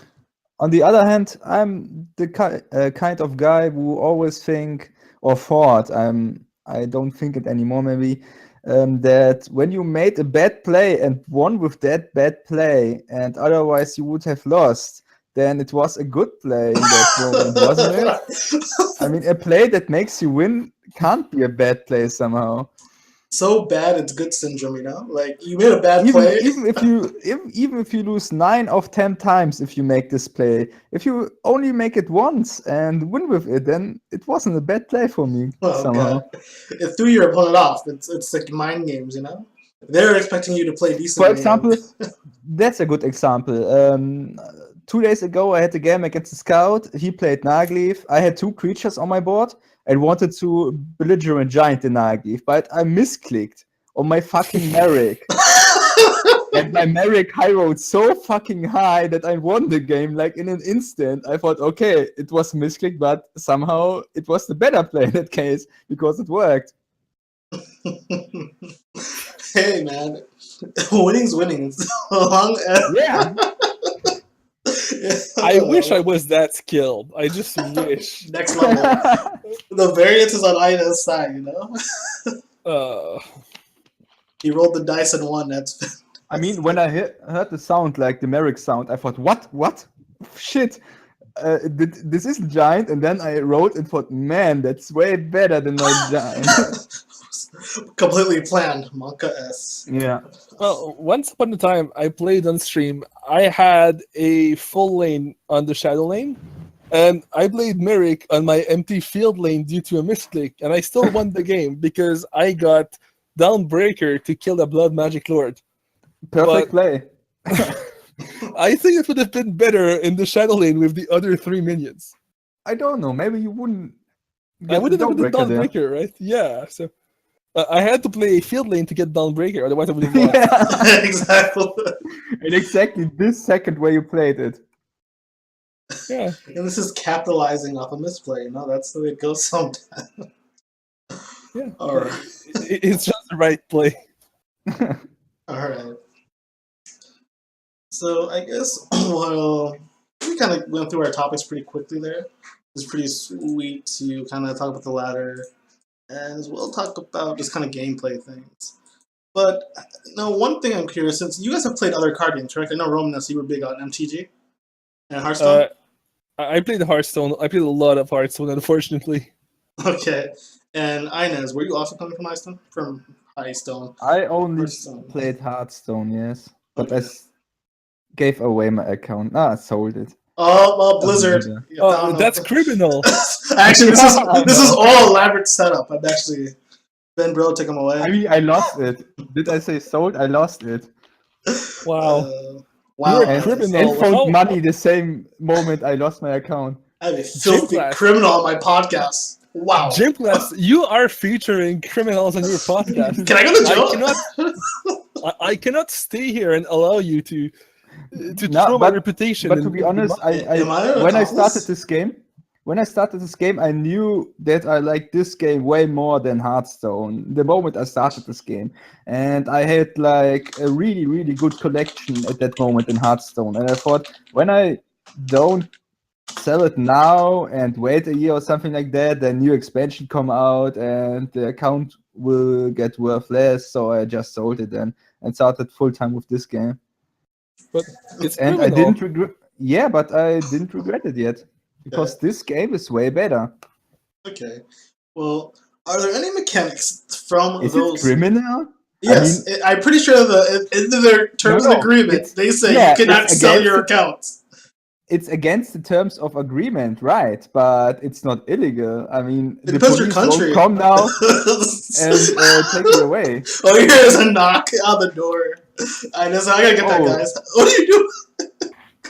On the other hand, I'm the kind of guy who always think, or thought, I don't think it anymore maybe, that when you made a bad play and won with that bad play, and otherwise you would have lost, then it was a good play in that moment, wasn't it? I mean, a play that makes you win can't be a bad play somehow. So bad it's good syndrome, you know? Like, you made a bad play. Even if you lose 9 of 10 times if you make this play, if you only make it once and win with it, then it wasn't a bad play for me somehow. God. It threw your opponent off. It's like mind games, you know? They're expecting you to play decently. For example, that's a good example. 2 days ago, I had a game against a scout. He played Nagleaf. I had 2 creatures on my board and wanted to belligerent giant the Nagleaf, but I misclicked on my fucking Merrick. And my Merrick high rolled so fucking high that I won the game like in an instant. I thought, okay, it was misclick, but somehow it was the better play in that case because it worked. Hey, man, winning's winning. Yeah. I wish I was that skilled. I just wish. Next level. The variance is on Inez's side, you know? He rolled the dice and won. That's. I mean, when I heard the sound, like the Merrick sound, I thought, what? Shit. This isn't giant. And then I wrote and thought, man, that's way better than my giant. Completely planned, Monka S. Yeah. Well, once upon a time, I played on stream. I had a full lane on the shadow lane, and I played Merrick on my empty field lane due to a misclick, and I still won the game because I got Downbreaker to kill a Blood Magic Lord. Perfect play. I think it would have been better in the shadow lane with the other 3 minions. I don't know. Maybe you wouldn't. I would have done the Downbreaker, right? Yeah. So I had to play a field lane to get Downbreaker, otherwise I would have lost. Yeah. Exactly. And exactly this second where you played it. Yeah. And this is capitalizing off a misplay, you know? That's the way it goes sometimes. Yeah. All right. It's just the right play. All right. So I guess, well, we kind of went through our topics pretty quickly there. It's pretty sweet to kind of talk about the ladder, and as well talk about just kind of gameplay things. But, one thing I'm curious, since you guys have played other card games, correct? I know, Romanesque, you were big on MTG and Hearthstone. I played Hearthstone. I played a lot of Hearthstone, unfortunately. Okay. And Inezz, were you also coming from Hearthstone? From Hearthstone? I only Hearthstone. played Hearthstone, yes. But Okay. I gave away my account. I sold it. Oh, well, Blizzard. Oh, that's criminal. Actually, this is all elaborate setup. I've actually Ben Bro took them away. I mean, I lost it. Did I say sold? I lost it. Wow. Wow. You're a And, criminal. and found How- money the same moment I lost my account. I have a filthy Class. criminal on my podcast. Wow. Gym Class, you are featuring criminals on your podcast. Can I go to jail? I cannot stay here and allow you to No, throw my but- reputation. But to be honest, Am I an when I accomplice? started this game, when I started this game, I knew that I liked this game way more than Hearthstone. The moment I started this game, and I had like a really, really good collection at that moment in Hearthstone. And I thought, when I don't sell it now and wait a year or something like that, then new expansion come out and the account will get worth less. So I just sold it then and started full time with this game. But it's And I criminal. didn't regret. Yeah, but I didn't regret it yet because this game is way better. Okay. Well, are there any mechanics from Is those? it criminal? Yes, I'm pretty sure in their terms of agreement, they say you cannot sell your account. It's against the terms of agreement, right? But it's not illegal. I mean, it depends your country. Won't come now and take it away. Oh, here's a knock on the door. I gotta get that, guys. What are you doing?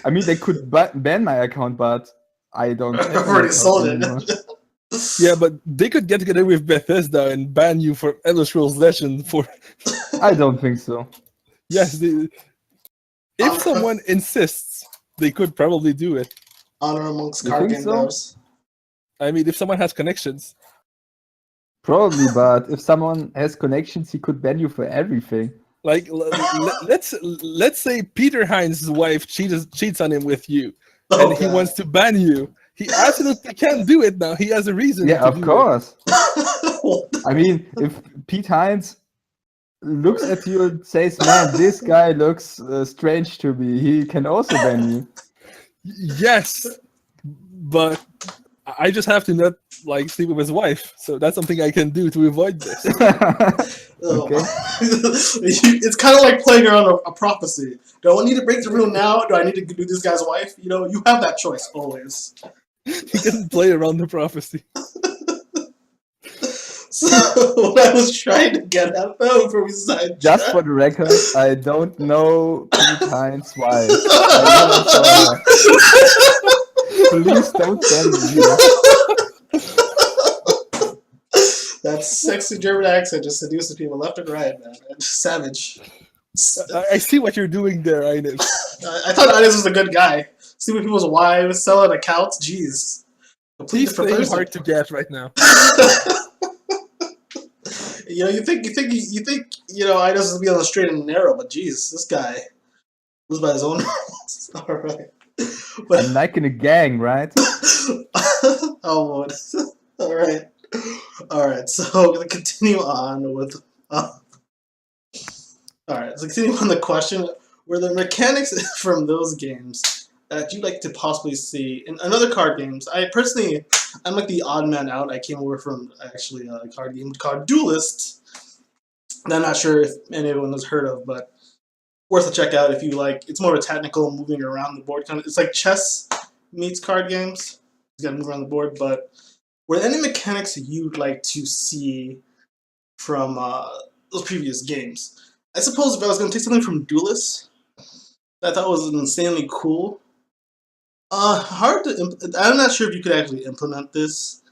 I mean, they could ban my account, but I don't. I've already sold it. Yeah, but they could get together with Bethesda and ban you for Elder Scrolls Legend for. I don't think so. Yes, if someone insists, they could probably do it. Honor amongst card game devs. I mean, if someone has connections. Probably, but if someone has connections, he could ban you for everything. Like, let's say Peter Hines' wife cheats on him with you, and he wants to ban you. He absolutely can do it now. He has a reason. Yeah, of course. I mean, if Pete Hines looks at you and says, "Man, this guy looks strange to me," he can also ban you. Yes, but I just have to not sleep with his wife, so that's something I can do to avoid this. Okay. It's kind of like playing around a prophecy. Do I need to break the rule now? Do I need to do this guy's wife? You have that choice always. He doesn't play around the prophecy. So what I was trying to get at though, before we sidetrack. Just for the record, I don't know Pete Hines' wife. Please don't send me. That sexy German accent just seduces people left and right, man. Just savage. I see what you're doing there, Inezz. I thought Inezz was a good guy. Sleeping with people's wives, selling accounts. Jeez. He's playing hard to get right now. You think Inezz would be on the straight and narrow, but jeez, this guy lives by his own rules. All right. But I'm like in a gang, right? oh Lord. All right. So I'm gonna continue on with. All right. So continue on the question: were the mechanics from those games that you'd like to possibly see in other card games? I'm like the odd man out. I came over from actually a card game called Duelist. And I'm not sure if anyone has heard of, but worth a check out if you like. It's more of a technical moving around the board kind of. It's like chess meets card games. You got to move around the board. But were there any mechanics you'd like to see from those previous games? I suppose if I was going to take something from Duelist that I thought was insanely cool. Hard to. I'm not sure if you could actually implement this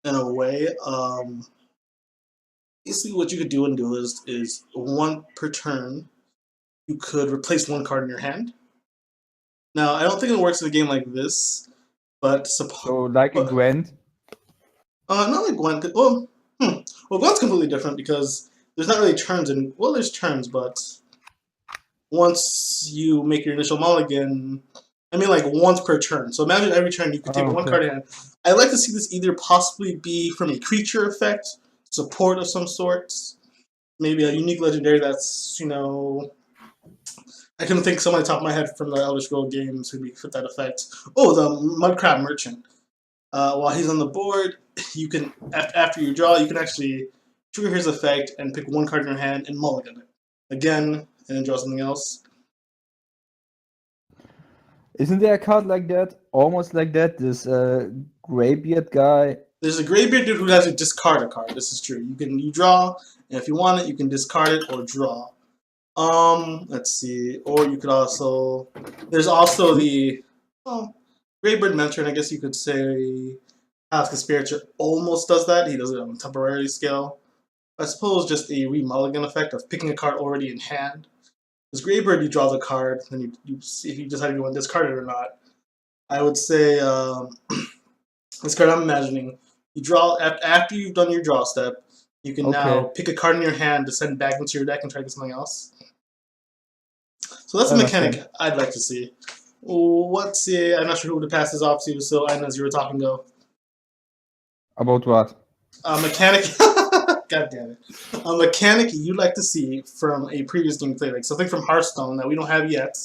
in a way. Basically, what you could do in Duelist is one per turn. You could replace one card in your hand. Now, I don't think it works in a game like this, but So, like a Gwent? Not like Gwent. Well, Gwent's completely different because there's not really turns in. Well, there's turns, but once you make your initial mulligan, I mean, like once per turn. So imagine every turn you could take one card in hand. I'd like to see this either possibly be from a creature effect, support of some sort, maybe a unique legendary that's, I couldn't think some on the top of my head from the Elder Scrolls games who'd be fit that effect. Oh, the Mudcrab Merchant. While he's on the board, you can after you draw, you can actually trigger his effect and pick one card in your hand and mulligan it again, and then draw something else. Isn't there a card like that? Almost like that? This Greybeard guy? There's a Greybeard dude who has to discard a card. This is true. You draw, and if you want it, you can discard it or draw. Let's see. Or you could also. There's also the Greybeard Mentor, I guess you could say House Conspirator almost does that. He does it on a temporary scale. I suppose just a re-mulligan effect of picking a card already in hand. As Greybeard, you draw the card, then you see if you decide if you want to discard it or not. I would say This card I'm imagining. You draw after you've done your draw step. You can now pick a card in your hand to send back into your deck and try to get something else. So that's a mechanic I'd like to see. Let's see. I'm not sure who to pass this off to. So Inezz, you were talking. Go. About what? A mechanic. God damn it. A mechanic you'd like to see from a previous game play, like something from Hearthstone that we don't have yet,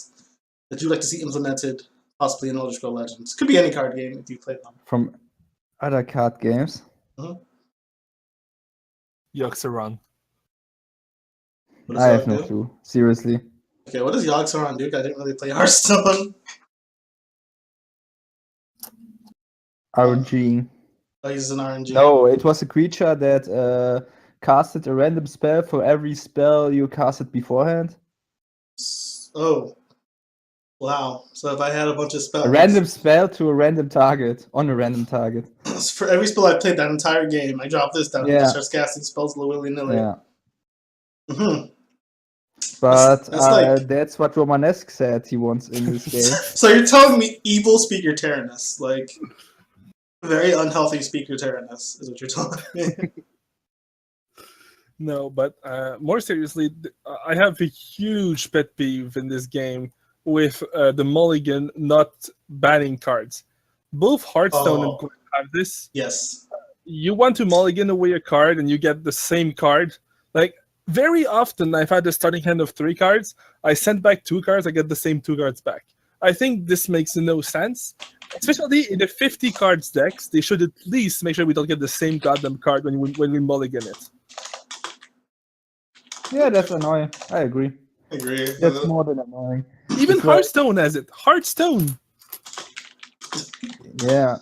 that you'd like to see implemented, possibly in Elder Scrolls Legends. Could be any card game if you play them. From other card games? Yogg-Saron. I have no clue. Seriously. Okay, what does Yogg-Saron do? I didn't really play Hearthstone. RNG. Oh, he's an RNG. No, it was a creature that casted a random spell for every spell you casted beforehand. Oh. Wow. So if I had a bunch of spells... A random spell to a random target. On a random target. For every spell I played that entire game, I drop this down and start casting spells willy-nilly. Yeah. Mm-hmm. But that's what Romanesque said he wants in this game. So you're telling me evil Speaker Tyrannus, like... Very unhealthy Speaker Tyrannus is what you're telling me. No, but more seriously, I have a huge pet peeve in this game with the mulligan not banning cards. Both Hearthstone and Gwent have this. Yes. You want to mulligan away a card and you get the same card. Like, very often I've had a starting hand of 3 cards. I send back 2 cards, I get the same 2 cards back. I think this makes no sense. Especially in the 50 cards decks, they should at least make sure we don't get the same goddamn card when we mulligan it. Yeah, that's annoying. I agree. That's more than annoying. Even Hearthstone has it. Hearthstone! Yeah.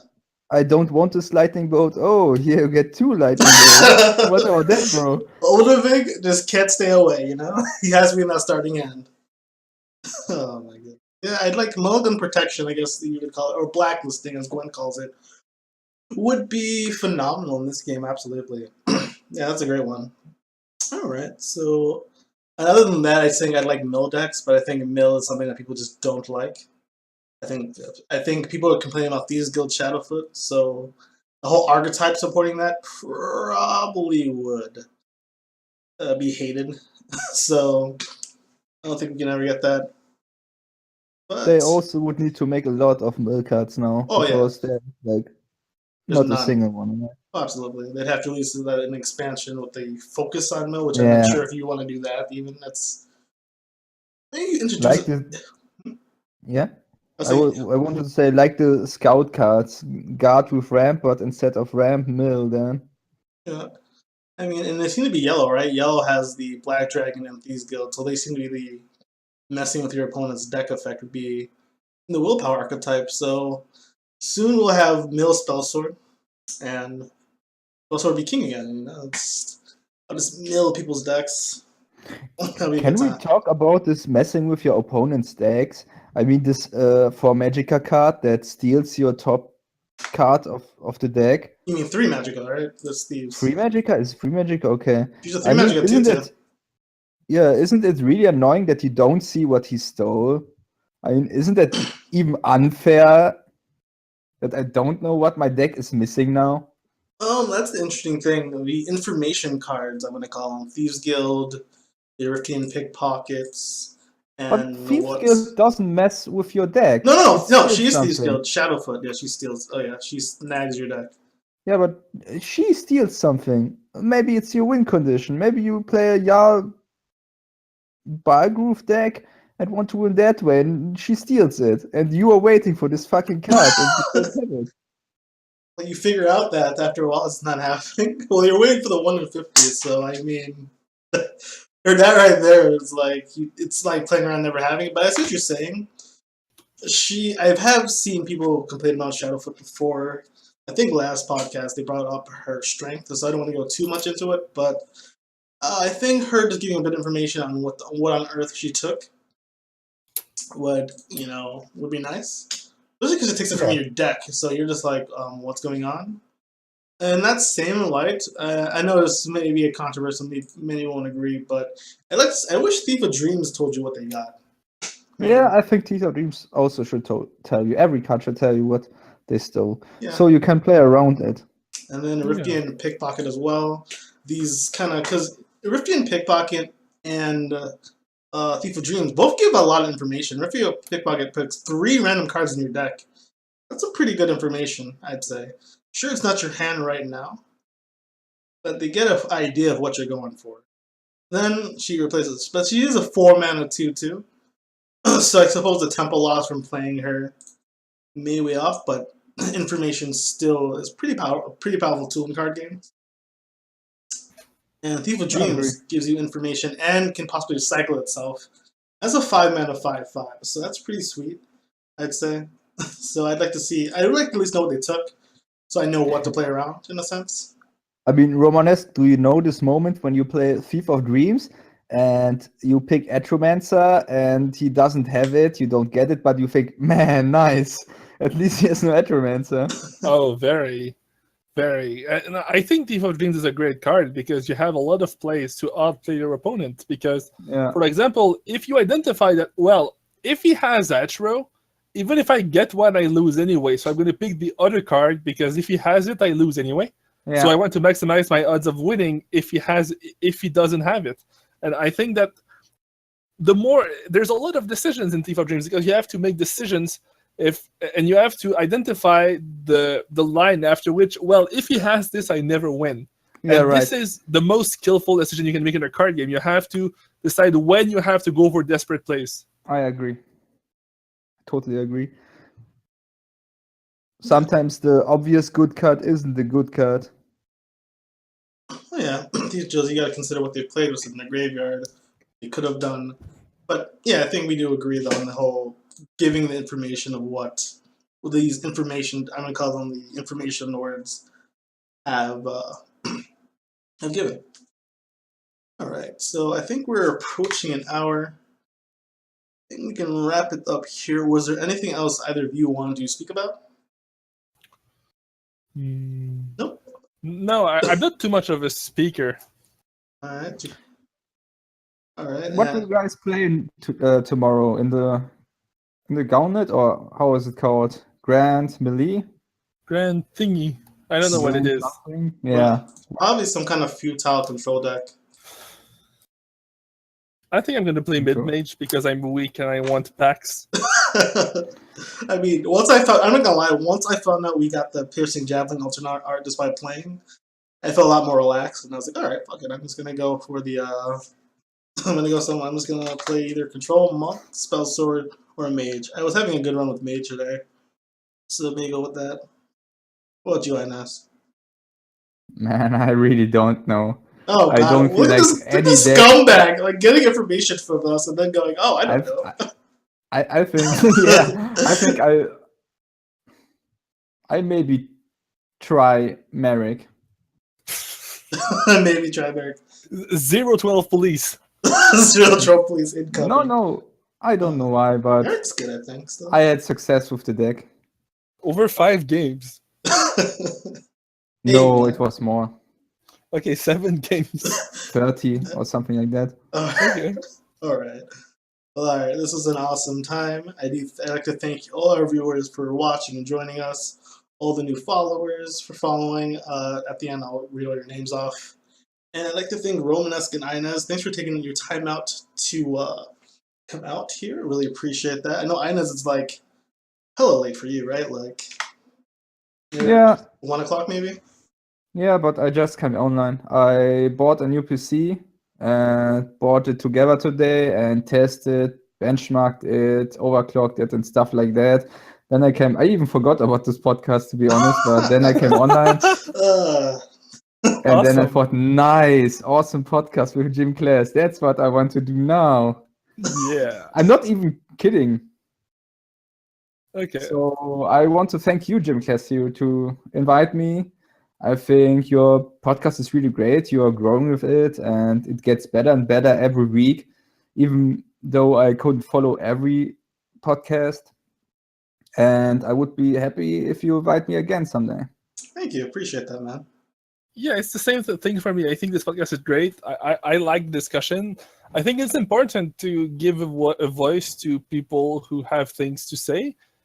I don't want this lightning bolt. Oh, here you get 2 lightning bolts. What about that, bro? Oldavig just can't stay away, you know? He has to be in that starting hand. Oh my god. Yeah, I'd like mulligan protection, I guess you could call it, or blacklisting as Gwen calls it. Would be phenomenal in this game, absolutely. Yeah, that's a great one. Alright, so other than that, I think I'd like mill decks, but I think mill is something that people just don't like. I think people are complaining about Thieves Guild Shadowfoot, so the whole archetype supporting that probably would be hated. So I don't think we can ever get that. But they also would need to make a lot of mill cards now. Because they're like not a single one. Right? Oh, absolutely. They'd have to release an expansion with the focus on mill, which I'm not sure if you want to do that. Even that's maybe introduce I wanted to say like the scout cards, guard with ramp, but instead of ramp, mill then. Yeah. I mean, and they seem to be yellow, right? Yellow has the Black Dragon and Thieves Guild, so they seem to be the messing with your opponent's deck effect would be in the willpower archetype. So soon we'll have mill Spellsword, and Spellsword be king again. You know, I'll just mill people's decks. Can we talk about this messing with your opponent's decks? I mean, this 4 Magicka card that steals your top card of the deck. You mean 3 Magicka, right? That's Thieves. 3 Magicka? Is 3 Magicka okay? She's a 3 Magicka too. Yeah, isn't it really annoying that you don't see what he stole? I mean, isn't that even unfair that I don't know what my deck is missing now? That's the interesting thing. The information cards, I'm going to call them. Thieves Guild, the European Pickpockets, and but Thieves Guild doesn't mess with your deck. No, she's Thieves Guild. Shadowfoot, yeah, she steals. Oh yeah, she snags your deck. Yeah, but she steals something. Maybe it's your win condition. Maybe you play a Jarl Balgroove deck and want to win that way, and she steals it, and you are waiting for this fucking card. And you well, you figure out that after a while it's not happening. Well, you're waiting for the 1 in 50, so I mean, or that right there is like it's like playing around never having it. But I see what you're saying. I have seen people complain about Shadowfoot before. I think last podcast they brought up her strength, so I don't want to go too much into it, but I think her just giving a bit of information on what on earth she took would be nice. Especially because it takes it from your deck, so you're just like, what's going on? And that's same light. I know this may be a controversial, many won't agree, but I wish Thief of Dreams told you what they got. Yeah, I think Thief of Dreams also should tell you. Every card should tell you what they stole. Yeah. So you can play around it. And then Rifty and Pickpocket as well. These kind of, because Rifty and Pickpocket and Thief of Dreams both give a lot of information. Rifty and Pickpocket picks 3 random cards in your deck. That's a pretty good information, I'd say. Sure, it's not your hand right now, but they get an idea of what you're going for. Then she replaces, but she is a 4-mana 2/2. So I suppose the Temple loss from playing her may way off, but information still is pretty powerful tool in card games. And Thief of Dreams gives you information and can possibly cycle itself as a 5-mana 5/5. So that's pretty sweet, I'd say. So I'd like to at least know what they took, so I know what to play around in a sense. I mean, Romanesque, do you know this moment when you play Thief of Dreams and you pick Atromancer and he doesn't have it, you don't get it, but you think, man, nice. At least he has no Atromancer. Oh, very, very. And I think Thief of Dreams is a great card because you have a lot of plays to outplay your opponent. Because, for example, if you identify that, well, if he has Atro, even if I get one, I lose anyway. So I'm going to pick the other card because if he has it, I lose anyway. Yeah. So I want to maximize my odds of winning if he doesn't have it. And I think that there's a lot of decisions in Thief of Dreams because you have to make decisions and you have to identify the line after which, well, if he has this, I never win. Yeah, and this is the most skillful decision you can make in a card game. You have to decide when you have to go for desperate plays. I agree. Totally agree. Sometimes the obvious good card isn't the good card. Oh, yeah, these Joes, you got to consider what they played was in the graveyard. They could have done, but yeah, I think we do agree though on the whole giving the information of what these information. I'm gonna call them the information lords have given. All right, so I think we're approaching an hour. I think we can wrap it up here. Was there anything else either of you wanted to speak about? Nope. No, I'm not too much of a speaker. All right. What do you guys play tomorrow in the Gauntlet, or how is it called? Grand Melee? Grand thingy. I don't know what it is. Yeah. Probably some kind of futile control deck. I think I'm going to play mid-mage because I'm weak and I want packs. I mean, I'm not gonna lie, once I found out we got the Piercing Javelin alternate art just by playing, I felt a lot more relaxed, and I was like, alright, fuck it, I'm just gonna go for the, I'm just gonna play either Control, Monk, Spell Sword, or Mage. I was having a good run with Mage today, so maybe go with that. What about you, Inezz? Man, I really don't know. Oh, God. I don't feel like any scumbag, like getting information from us and then going, oh, I don't know. I think, yeah, I think I maybe try Merrick. Maybe try Merrick. 012 police. 012 police incoming. No, I don't know why, but Merrick's good, I think. Still. I had success with the deck. Over 5 games. No, it was more. Okay, 7 games. 30 or something like that. Okay. All right. Well, all right. This was an awesome time. I'd like to thank all our viewers for watching and joining us. All the new followers for following. At the end, I'll read all your names off. And I'd like to thank Romanesque and Inezz. Thanks for taking your time out to come out here. Really appreciate that. I know Inezz is like hella late for you, right? Like, yeah, 1 o'clock maybe. Yeah, but I just came online. I bought a new PC and bought it together today and tested, benchmarked it, overclocked it, and stuff like that. Then I even forgot about this podcast, to be honest, but then I came online. And awesome. Then I thought, nice, awesome podcast with Jim Class. That's what I want to do now. Yeah. I'm not even kidding. Okay. So I want to thank you, Jim Class, to invite me. I think your podcast is really great. You are growing with it, and it gets better and better every week, even though I couldn't follow every podcast. And I would be happy if you invite me again someday. Thank you. Appreciate that, man. Yeah, it's the same thing for me. I think this podcast is great. I like discussion. I think it's important to give a voice to people who have things to say.